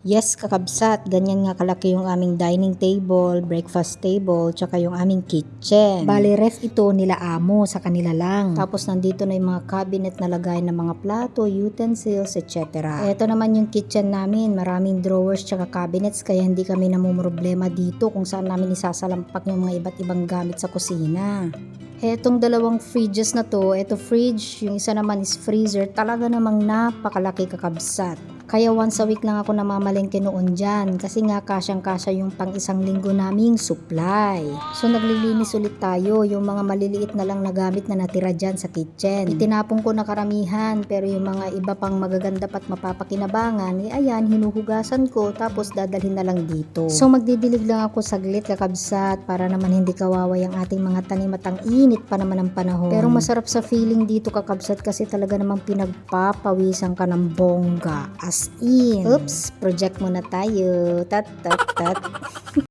Yes, kakabsat, ganyan nga kalaki yung aming dining table, breakfast table, tsaka yung aming kitchen. Bali, ref ito nila amo, sa kanila lang. Tapos nandito na yung mga cabinet na lagay ng mga plato, utensils, etc. Ito naman yung kitchen namin, maraming drawers tsaka cabinets kaya hindi kami namumroblema dito kung saan namin isasalampak yung mga iba't ibang gamit sa kusina. Etong dalawang fridges na to, ito fridge, yung isa naman is freezer, talaga namang napakalaki kakabsat. Kaya once a week lang ako namamalengke noon dyan kasi nga kasyang-kasya yung pang isang linggo naming supply. So naglilinis ulit tayo, yung mga maliliit na lang na gamit na natira dyan sa kitchen. Itinapon ko na karamihan pero yung mga iba pang magaganda pat mapapakinabangan, ayan, hinuhugasan ko tapos dadalhin na lang dito. So magdidilig lang ako saglit kakabsat para naman hindi kawawa yung ating mga tanim at ang init pa naman ang panahon. Pero masarap sa feeling dito kakabsat kasi talaga namang pinagpapawisan ka ng bongga. As in. Oops, project muna tayo. Tat.